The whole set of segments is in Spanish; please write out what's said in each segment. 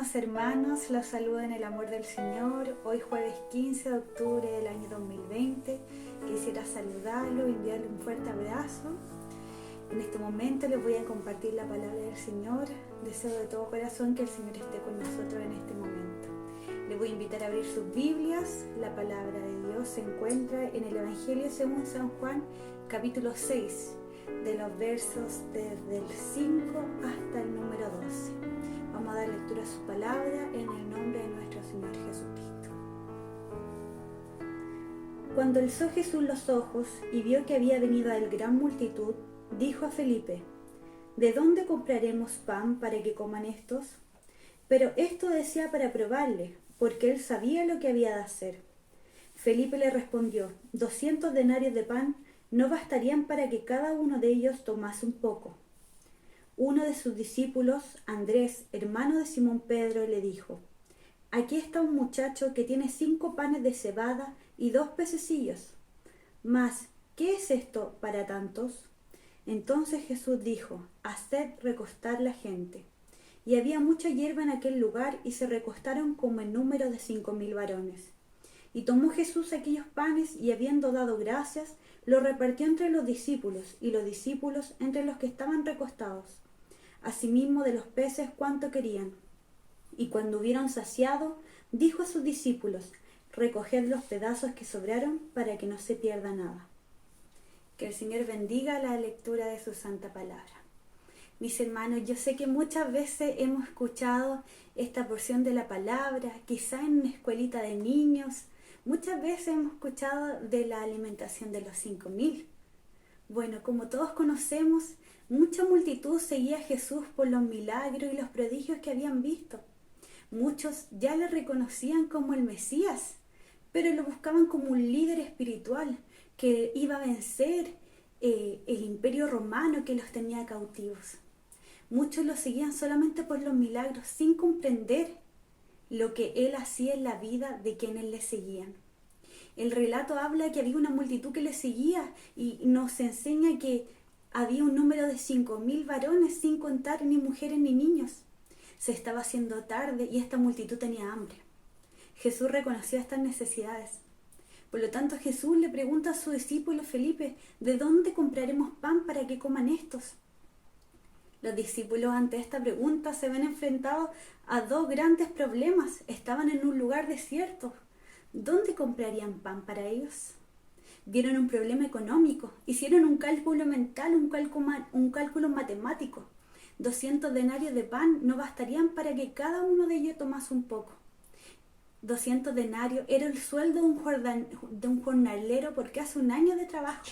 Amados hermanos, los saludo en el amor del Señor. Hoy jueves 15 de octubre del año 2020. Quisiera saludarlo y enviarle un fuerte abrazo. En este momento les voy a compartir la palabra del Señor. Deseo de todo corazón que el Señor esté con nosotros en este momento. Les voy a invitar a abrir sus Biblias. La palabra de Dios se encuentra en el Evangelio según San Juan, capítulo 6, de los versos desde el 5 hasta el número 12. Vamos a dar lectura a su palabra en el nombre de nuestro Señor Jesucristo. Cuando alzó Jesús los ojos y vio que había venido a él gran multitud, dijo a Felipe: ¿De dónde compraremos pan para que coman estos? Pero esto decía para probarle, porque él sabía lo que había de hacer. Felipe le respondió: 200 denarios de pan no bastarían para que cada uno de ellos tomase un poco. Uno de sus discípulos, Andrés, hermano de Simón Pedro, le dijo: Aquí está un muchacho que tiene 5 panes de cebada y 2 pececillos. Mas, ¿qué es esto para tantos? Entonces Jesús dijo: Haced recostar la gente. Y había mucha hierba en aquel lugar, y se recostaron como en número de 5,000 varones. Y tomó Jesús aquellos panes, y habiendo dado gracias, los repartió entre los discípulos, y los discípulos entre los que estaban recostados. Asimismo de los peces cuanto querían. Y cuando hubieron saciado, dijo a sus discípulos: Recoged los pedazos que sobraron, para que no se pierda nada. Que el Señor bendiga la lectura de su santa palabra. Mis hermanos, yo sé que muchas veces hemos escuchado esta porción de la palabra, quizá en una escuelita de niños. Muchas veces hemos escuchado de la alimentación de los 5,000. Bueno, como todos conocemos, mucha multitud seguía a Jesús por los milagros y los prodigios que habían visto. Muchos ya le reconocían como el Mesías, pero lo buscaban como un líder espiritual que iba a vencer el imperio romano que los tenía cautivos. Muchos lo seguían solamente por los milagros, sin comprender lo que él hacía en la vida de quienes le seguían. El relato habla que había una multitud que le seguía y nos enseña que había un número de 5,000 varones, sin contar ni mujeres ni niños. Se estaba haciendo tarde y esta multitud tenía hambre. Jesús reconoció estas necesidades. Por lo tanto, Jesús le pregunta a su discípulo Felipe: ¿de dónde compraremos pan para que coman estos? Los discípulos ante esta pregunta se ven enfrentados a 2 grandes problemas. Estaban en un lugar desierto. ¿Dónde comprarían pan para ellos? Vieron un problema económico, hicieron un cálculo mental, un cálculo matemático. 200 denarios de pan no bastarían para que cada uno de ellos tomase un poco. 200 denarios era el sueldo de un jornalero por casi un año de trabajo.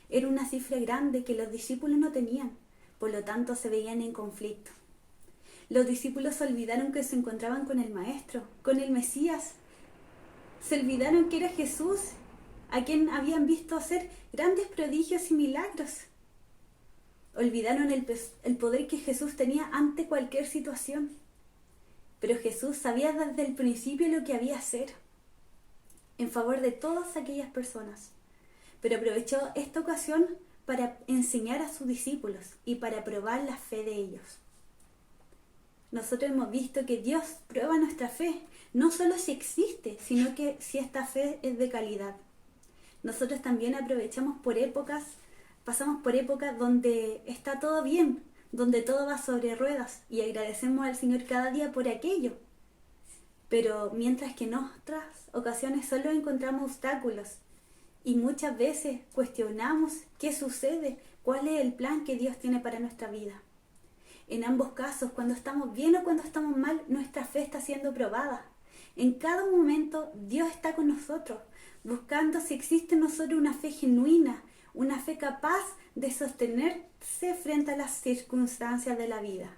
Era una cifra grande que los discípulos no tenían, por lo tanto se veían en conflicto. Los discípulos se olvidaron que se encontraban con el Maestro, con el Mesías. Se olvidaron que era Jesús, a quien habían visto hacer grandes prodigios y milagros. Olvidaron el poder que Jesús tenía ante cualquier situación. Pero Jesús sabía desde el principio lo que había hacer en favor de todas aquellas personas. Pero aprovechó esta ocasión para enseñar a sus discípulos y para probar la fe de ellos. Nosotros hemos visto que Dios prueba nuestra fe, no solo si existe, sino que si esta fe es de calidad. Nosotros también pasamos por épocas donde está todo bien, donde todo va sobre ruedas, y agradecemos al Señor cada día por aquello. Pero mientras que en otras ocasiones solo encontramos obstáculos y muchas veces cuestionamos qué sucede, cuál es el plan que Dios tiene para nuestra vida. En ambos casos, cuando estamos bien o cuando estamos mal, nuestra fe está siendo probada. En cada momento Dios está con nosotros, buscando si existe en nosotros una fe genuina, una fe capaz de sostenerse frente a las circunstancias de la vida.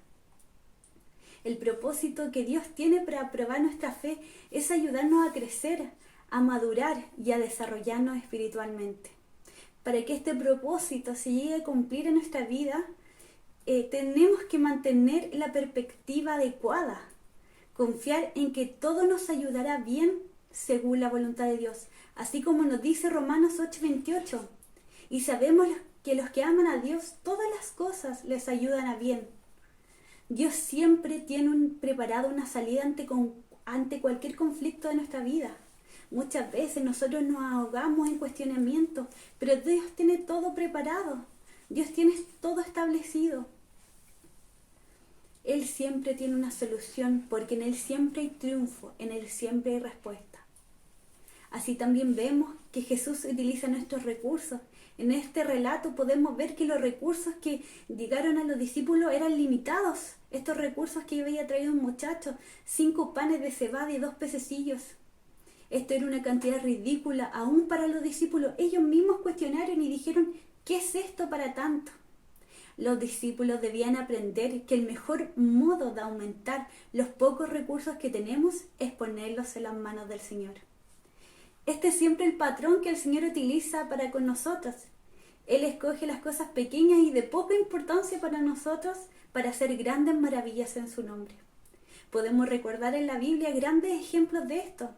El propósito que Dios tiene para probar nuestra fe es ayudarnos a crecer, a madurar y a desarrollarnos espiritualmente. Para que este propósito se llegue a cumplir en nuestra vida, tenemos que mantener la perspectiva adecuada, confiar en que todo nos ayudará bien según la voluntad de Dios, así como nos dice Romanos 8:28. Y sabemos que los que aman a Dios, todas las cosas les ayudan a bien. Dios siempre tiene preparado una salida ante cualquier conflicto de nuestra vida. Muchas veces nosotros nos ahogamos en cuestionamientos, pero Dios tiene todo preparado. Dios tiene todo establecido. Él siempre tiene una solución, porque en Él siempre hay triunfo, en Él siempre hay respuesta. Así también vemos que Jesús utiliza nuestros recursos. En este relato podemos ver que los recursos que llegaron a los discípulos eran limitados. Estos recursos que había traído un muchacho, 5 panes de cebada y 2 pececillos. Esto era una cantidad ridícula aún para los discípulos. Ellos mismos cuestionaron y dijeron, ¿qué es esto para tanto? Los discípulos debían aprender que el mejor modo de aumentar los pocos recursos que tenemos es ponerlos en las manos del Señor. Este es siempre el patrón que el Señor utiliza para con nosotros. Él escoge las cosas pequeñas y de poca importancia para nosotros para hacer grandes maravillas en su nombre. Podemos recordar en la Biblia grandes ejemplos de esto.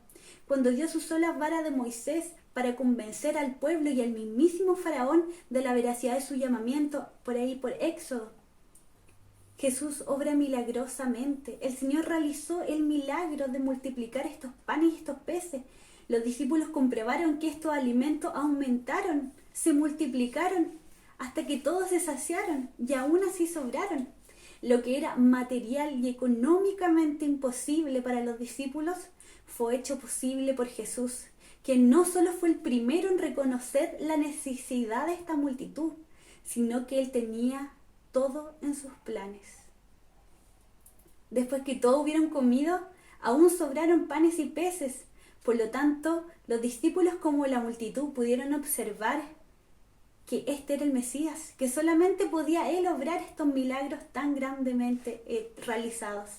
Cuando Dios usó la vara de Moisés para convencer al pueblo y al mismísimo faraón de la veracidad de su llamamiento, por Éxodo. Jesús obra milagrosamente. El Señor realizó el milagro de multiplicar estos panes y estos peces. Los discípulos comprobaron que estos alimentos aumentaron, se multiplicaron, hasta que todos se saciaron y aún así sobraron. Lo que era material y económicamente imposible para los discípulos fue hecho posible por Jesús, que no solo fue el primero en reconocer la necesidad de esta multitud, sino que Él tenía todo en sus planes. Después que todos hubieron comido, aún sobraron panes y peces. Por lo tanto, los discípulos como la multitud pudieron observar que este era el Mesías, que solamente podía Él obrar estos milagros tan grandemente realizados.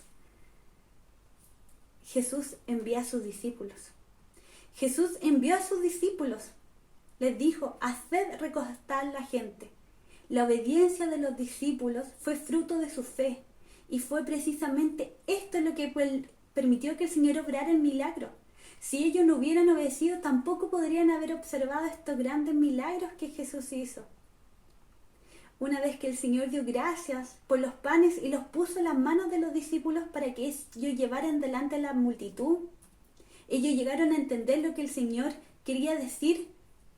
Jesús envía a sus discípulos. Jesús envió a sus discípulos. Les dijo, haced recostar la gente. La obediencia de los discípulos fue fruto de su fe. Y fue precisamente esto lo que permitió que el Señor obrara el milagro. Si ellos no hubieran obedecido, tampoco podrían haber observado estos grandes milagros que Jesús hizo. Una vez que el Señor dio gracias por los panes y los puso en las manos de los discípulos para que ellos llevaran delante a la multitud, ellos llegaron a entender lo que el Señor quería decir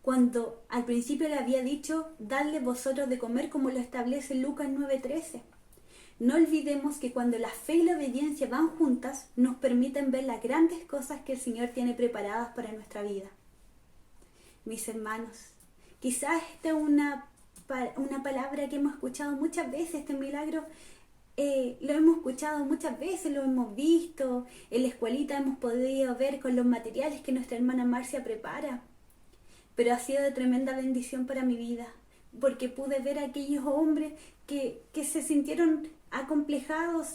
cuando al principio le había dicho, dadle vosotros de comer, como lo establece Lucas 9:13. No olvidemos que cuando la fe y la obediencia van juntas, nos permiten ver las grandes cosas que el Señor tiene preparadas para nuestra vida. Mis hermanos, quizás esta es una palabra que hemos escuchado muchas veces, este milagro lo hemos escuchado muchas veces, lo hemos visto, en la escuelita hemos podido ver con los materiales que nuestra hermana Marcia prepara, pero ha sido de tremenda bendición para mi vida, porque pude ver a aquellos hombres que se sintieron acomplejados,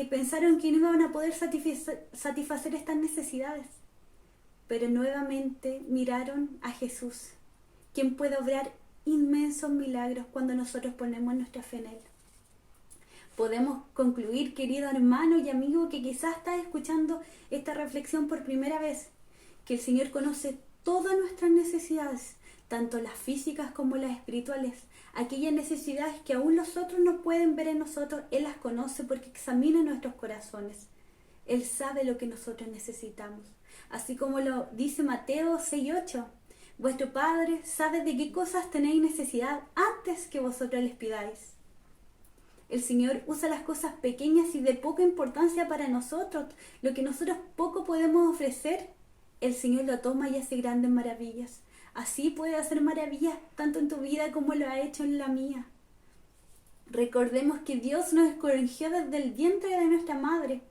pensaron que no iban a poder satisfacer estas necesidades, pero nuevamente miraron a Jesús, quien puede obrar inmensos milagros cuando nosotros ponemos nuestra fe en Él. Podemos concluir, querido hermano y amigo, que quizás estás escuchando esta reflexión por primera vez, que el Señor conoce todas nuestras necesidades, tanto las físicas como las espirituales. Aquellas necesidades que aún los otros no pueden ver en nosotros, Él las conoce porque examina nuestros corazones. Él sabe lo que nosotros necesitamos. Así como lo dice Mateo 6:8. Vuestro Padre sabe de qué cosas tenéis necesidad antes que vosotros les pidáis. El Señor usa las cosas pequeñas y de poca importancia para nosotros. Lo que nosotros poco podemos ofrecer, el Señor lo toma y hace grandes maravillas. Así puede hacer maravillas tanto en tu vida como lo ha hecho en la mía. Recordemos que Dios nos escogió desde el vientre de nuestra madre.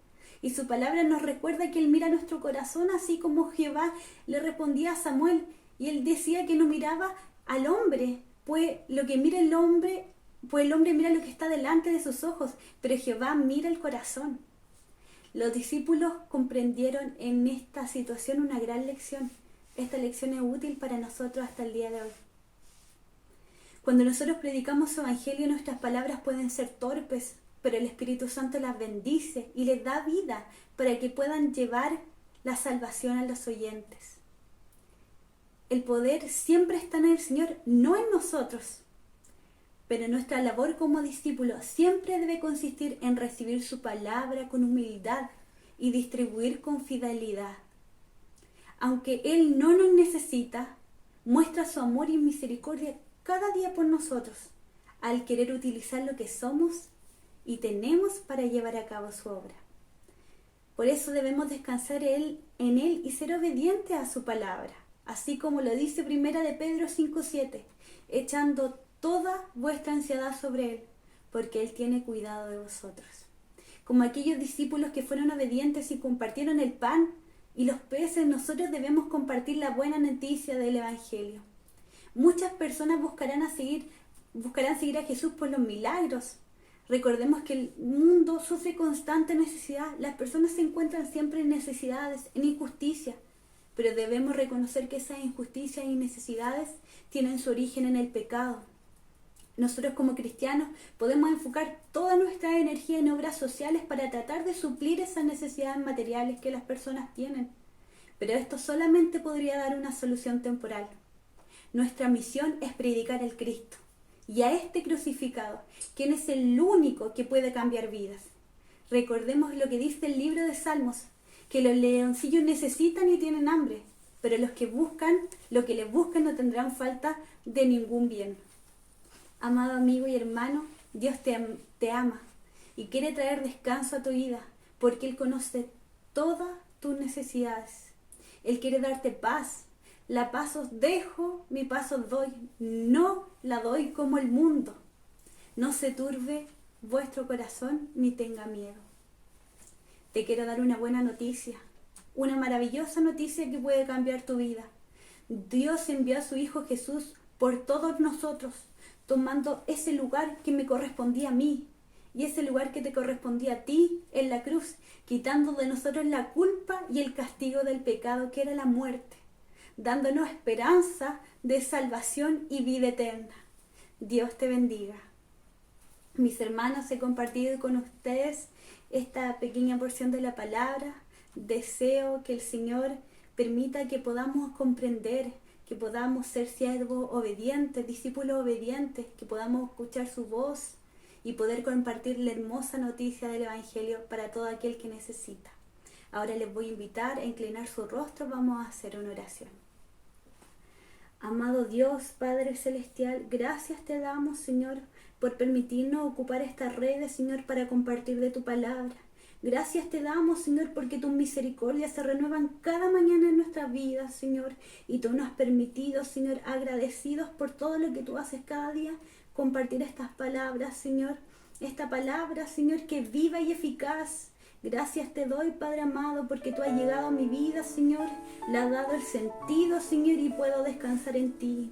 Y su palabra nos recuerda que Él mira nuestro corazón, así como Jehová le respondía a Samuel. Y Él decía que no miraba al hombre, pues lo que mira el hombre, pues el hombre mira lo que está delante de sus ojos, pero Jehová mira el corazón. Los discípulos comprendieron en esta situación una gran lección. Esta lección es útil para nosotros hasta el día de hoy. Cuando nosotros predicamos su evangelio, nuestras palabras pueden ser torpes, pero el Espíritu Santo las bendice y les da vida para que puedan llevar la salvación a los oyentes. El poder siempre está en el Señor, no en nosotros. pero nuestra labor como discípulos siempre debe consistir en recibir su palabra con humildad y distribuir con fidelidad. Aunque Él no nos necesita, muestra su amor y misericordia cada día por nosotros, al querer utilizar lo que somos y tenemos para llevar a cabo su obra. Por eso debemos descansar en Él y ser obedientes a su palabra, así como lo dice 1 de Pedro 5:7, echando toda vuestra ansiedad sobre Él, porque Él tiene cuidado de vosotros. Como aquellos discípulos que fueron obedientes y compartieron el pan y los peces, nosotros debemos compartir la buena noticia del Evangelio. Muchas personas buscarán seguir a Jesús por los milagros. Recordemos que el mundo sufre constante necesidad. Las personas se encuentran siempre en necesidades, en injusticia. Pero debemos reconocer que esas injusticias y necesidades tienen su origen en el pecado. Nosotros como cristianos podemos enfocar toda nuestra energía en obras sociales para tratar de suplir esas necesidades materiales que las personas tienen. Pero esto solamente podría dar una solución temporal. Nuestra misión es predicar al Cristo y a este crucificado, quien es el único que puede cambiar vidas. Recordemos lo que dice el libro de Salmos, que los leoncillos necesitan y tienen hambre, pero los que buscan, lo que les buscan no tendrán falta de ningún bien. Amado amigo y hermano, Dios te ama y quiere traer descanso a tu vida, porque Él conoce todas tus necesidades. Él quiere darte paz. La paz os dejo, mi paz os doy, no la doy como el mundo. No se turbe vuestro corazón ni tenga miedo. Te quiero dar una buena noticia, una maravillosa noticia que puede cambiar tu vida. Dios envió a su Hijo Jesús por todos nosotros, tomando ese lugar que me correspondía a mí y ese lugar que te correspondía a ti en la cruz, quitando de nosotros la culpa y el castigo del pecado que era la muerte, dándonos esperanza de salvación y vida eterna. Dios te bendiga. Mis hermanos, he compartido con ustedes esta pequeña porción de la palabra. Deseo que el Señor permita que podamos comprender, que podamos ser siervos obedientes, discípulos obedientes, que podamos escuchar su voz y poder compartir la hermosa noticia del Evangelio para todo aquel que necesita. Ahora les voy a invitar a inclinar su rostro. Vamos a hacer una oración. Amado Dios, Padre Celestial, gracias te damos, Señor, por permitirnos ocupar estas redes, Señor, para compartir de tu palabra. Gracias te damos, Señor, porque tus misericordias se renuevan cada mañana en nuestras vidas, Señor. Y tú nos has permitido, Señor, agradecidos por todo lo que tú haces cada día, compartir estas palabras, Señor. Esta palabra, Señor, que es viva y eficaz. Gracias te doy, Padre amado, porque tú has llegado a mi vida, Señor. Le has dado el sentido, Señor, y puedo descansar en ti.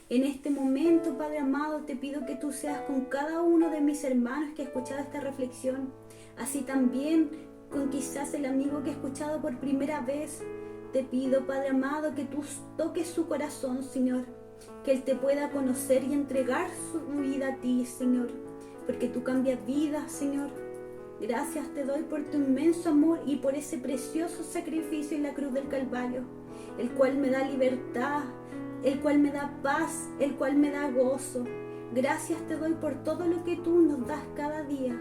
En este momento, Padre amado, te pido que tú seas con cada uno de mis hermanos que ha escuchado esta reflexión. Así también con quizás el amigo que ha escuchado por primera vez. Te pido, Padre amado, que tú toques su corazón, Señor. Que Él te pueda conocer y entregar su vida a ti, Señor. Porque tú cambias vidas, Señor. Gracias te doy por tu inmenso amor y por ese precioso sacrificio en la cruz del Calvario, el cual me da libertad, el cual me da paz, el cual me da gozo. Gracias te doy por todo lo que tú nos das cada día.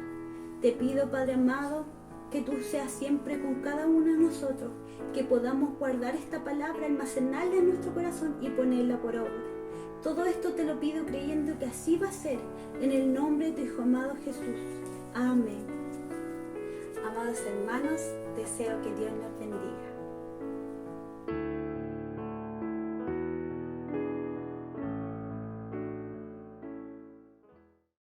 Te pido, Padre amado, que tú seas siempre con cada uno de nosotros, que podamos guardar esta palabra, almacenarla en nuestro corazón y ponerla por obra. Todo esto te lo pido creyendo que así va a ser, en el nombre de tu Hijo amado Jesús. Amén. Amados hermanos, deseo que Dios nos bendiga.